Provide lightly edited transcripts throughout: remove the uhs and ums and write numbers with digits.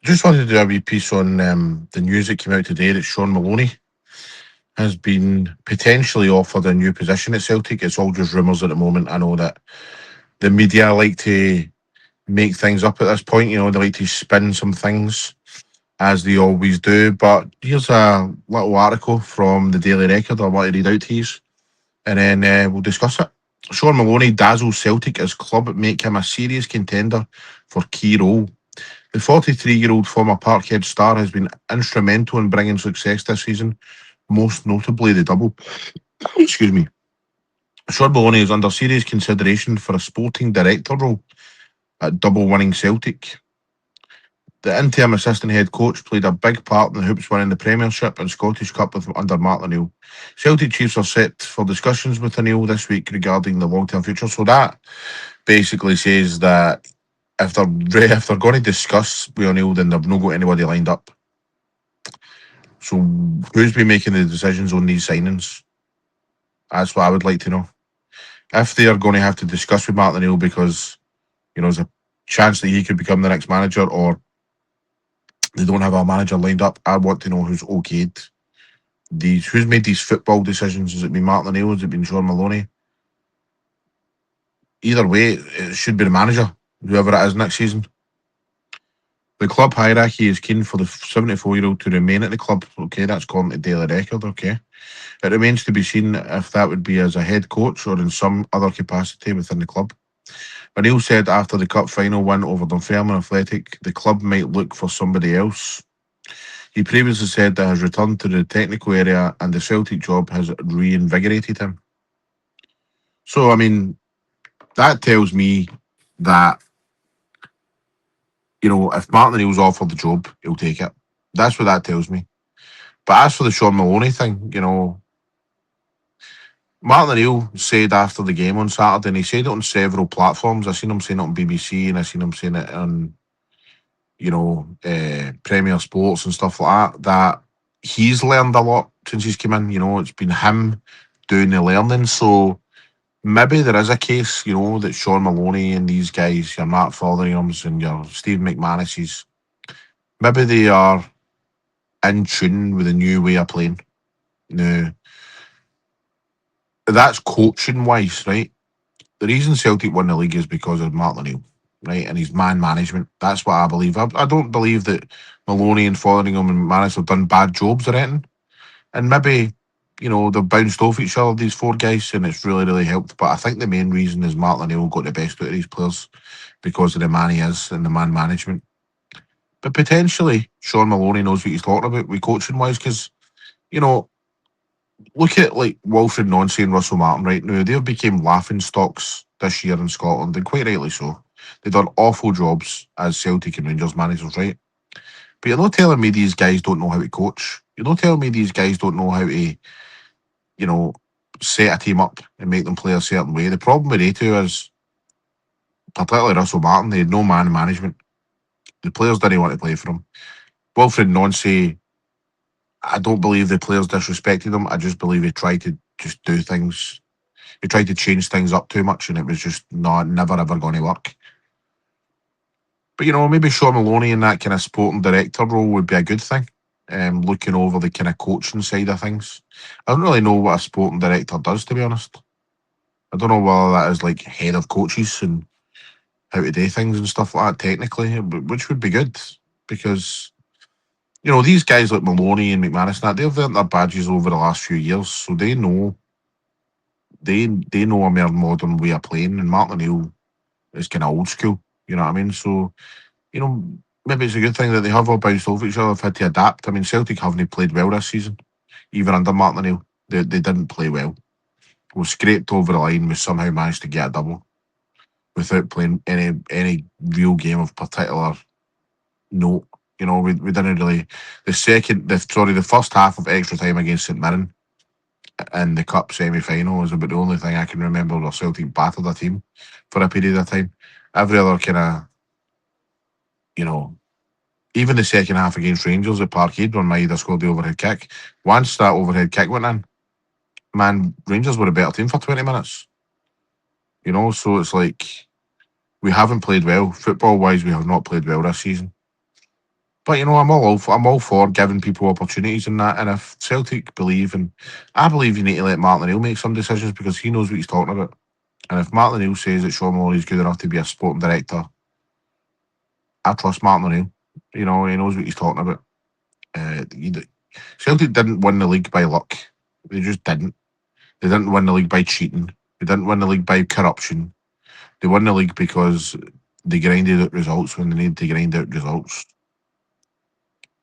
Just wanted to do a wee piece on the news that came out today that Shaun Maloney has been potentially offered a new position at Celtic. It's all just rumours at the moment. I know that the media like to make things up at this point. They like to spin some things as they always do. But here's a little article from the Daily Record I want to read out to you, and then we'll discuss it. Shaun Maloney dazzles Celtic as club make him a serious contender for key role. The 43-year-old former Parkhead star has been instrumental in bringing success this season, most notably the double. Excuse me. Shaun Maloney is under serious consideration for a sporting director role at double winning Celtic. The interim assistant head coach played a big part in the Hoops winning the Premiership and Scottish Cup under Martin O'Neill. Celtic Chiefs are set for discussions with O'Neill this week regarding the long-term future. So that basically says that if they're going to discuss with O'Neill, then they've not got anybody lined up. So who's been making the decisions on these signings? That's what I would like to know. If they are going to have to discuss with Martin O'Neill because there's a chance that he could become the next manager, or they don't have a manager lined up, I want to know who's okayed these. Who's made these football decisions? Has it been Martin O'Neill? Has it been Shaun Maloney? Either way, it should be the manager, whoever it is next season. The club hierarchy is keen for the 74-year-old to remain at the club. Okay, that's according to Daily Record. Okay. It remains to be seen if that would be as a head coach or in some other capacity within the club. O'Neill said after the cup final win over Dunfermline Athletic, the club might look for somebody else. He previously said that his return to the technical area and the Celtic job has reinvigorated him. So, I mean, that tells me that, if Martin O'Neill's offered the job, he'll take it. That's what that tells me. But as for the Shaun Maloney thing, Martin O'Neill said after the game on Saturday, and he said it on several platforms. I seen him saying it on BBC, and I seen him saying it on, Premier Sports and stuff like that. That he's learned a lot since he's come in. It's been him doing the learning. So maybe there is a case, that Shaun Maloney and these guys, your Matt Fotheringhams and your Steve McManus's, maybe they are in tune with the new way of playing. Now, that's coaching wise, right? The reason Celtic won the league is because of Martin O'Neill, right? And his man management. That's what I believe. I don't believe that Maloney and Fotheringham and McManus have done bad jobs or anything. And maybe, they've bounced off each other, these four guys, and it's really, really helped. But I think the main reason is Martin O'Neill got the best out of these players because of the man he is and the man management. But potentially, Shaun Maloney knows what he's talking about with coaching wise, because, you know, look at like Wilfred Nancy and Russell Martin right now. They've become laughing stocks this year in Scotland, and quite rightly so. They've done awful jobs as Celtic and Rangers managers, right? But you're not telling me these guys don't know how to coach. You're not telling me these guys don't know how to, you know, set a team up and make them play a certain way. The problem with they two is, particularly Russell Martin, they had no man management. The players didn't want to play for him. Wilfred Nancy, I don't believe the players disrespected him. I just believe he tried to just do things. He tried to change things up too much, and it was just not never ever going to work. But maybe Shaun Maloney in that kind of sporting director role would be a good thing. Looking over the kind of coaching side of things. I don't really know what a sporting director does, to be honest. I don't know whether that is like head of coaches and how to do things and stuff like that technically, which would be good because these guys like Maloney and McManus, and that they've earned their badges over the last few years, so they know a more modern way of playing. And Martin O'Neill is kind of old school. You know what I mean? So you know maybe it's a good thing that they have all bounced off each other. Have had to adapt. I mean, Celtic haven't played well this season, even under Martin O'Neill. They didn't play well. We scraped over the line. We somehow managed to get a double without playing any real game of particular note. We didn't really the first half of extra time against St Mirren in the cup semi final was about the only thing I can remember where Celtic battered a team for a period of time. Every other kind of you know even the second half against Rangers at Parkhead when Maeda scored the overhead kick. Once that overhead kick went in, man, Rangers were a better team for 20 minutes. So it's like we haven't played well football wise. We have not played well this season. But I'm all for giving people opportunities and that. And if Celtic believe, and I believe you need to let Martin O'Neill make some decisions because he knows what he's talking about. And if Martin O'Neill says that Shaun Maloney is good enough to be a sporting director, I trust Martin O'Neill. He knows what he's talking about. Uh, you Celtic didn't win the league by luck. They just didn't. They didn't win the league by cheating. They didn't win the league by corruption. They won the league because they grinded out results when they needed to grind out results.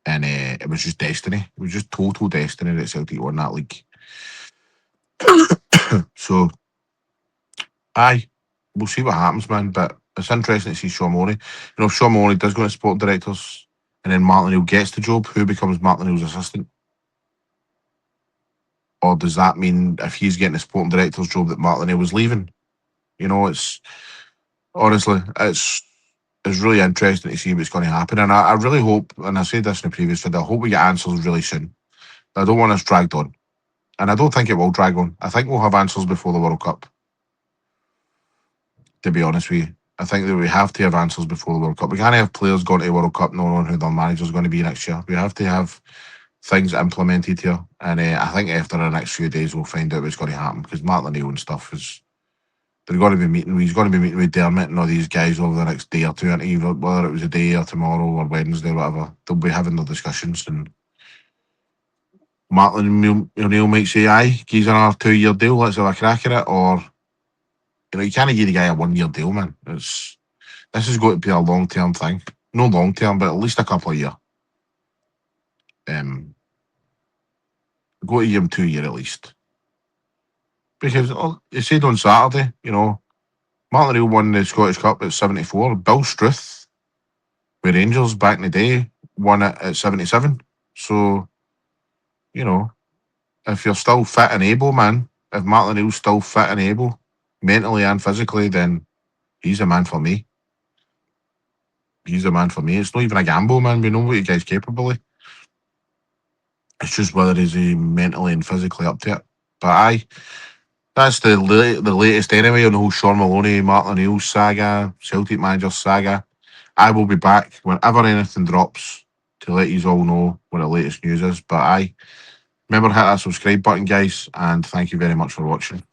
And it was just destiny. It was just total destiny that Celtic won that league. So, aye, we'll see what happens, man. But it's interesting to see Shaun Maloney. If Shaun Maloney does go into sport directors and then Martin O'Neill gets the job, who becomes Martin O'Neill's assistant? Or does that mean if he's getting a sporting director's job that Martin O'Neill was leaving? It's honestly, it's really interesting to see what's going to happen. And I really hope, and I said this in the previous video, I hope we get answers really soon. I don't want us dragged on. And I don't think it will drag on. I think we'll have answers before the World Cup, to be honest with you. I think that we have to have answers before the World Cup. We can't have players going to the World Cup not knowing who their manager's going to be next year. We have to have things implemented here. And I think after the next few days, we'll find out what's going to happen because Martin O'Neill and stuff is. They're going to be meeting. He's going to be meeting with Dermot and all these guys over the next day or two, and even whether it was a day or tomorrow or Wednesday or whatever, they'll be having their discussions. And Martin O'Neill might say, "Aye, he's on a 2-year deal. Let's have a crack at it." Or you can't give the guy a 1-year deal, man. This is going to be a long term thing. No long term, but at least a couple of years. Go to give him 2 years at least. Because you said on Saturday, Martin O'Neill won the Scottish Cup at 74. Bill Struth, with Rangers back in the day, won it at 77. So, if you're still fit and able, man, if Martin O'Neill's still fit and able, mentally and physically, then he's the man for me. He's the man for me. It's not even a gamble, man. We know what you guys capable of. It's just whether he's mentally and physically up to it. But aye, that's the latest anyway on the whole Shaun Maloney, Martin O'Neill saga, Celtic manager saga. I will be back whenever anything drops to let you all know what the latest news is. But aye, remember hit that subscribe button, guys, and thank you very much for watching.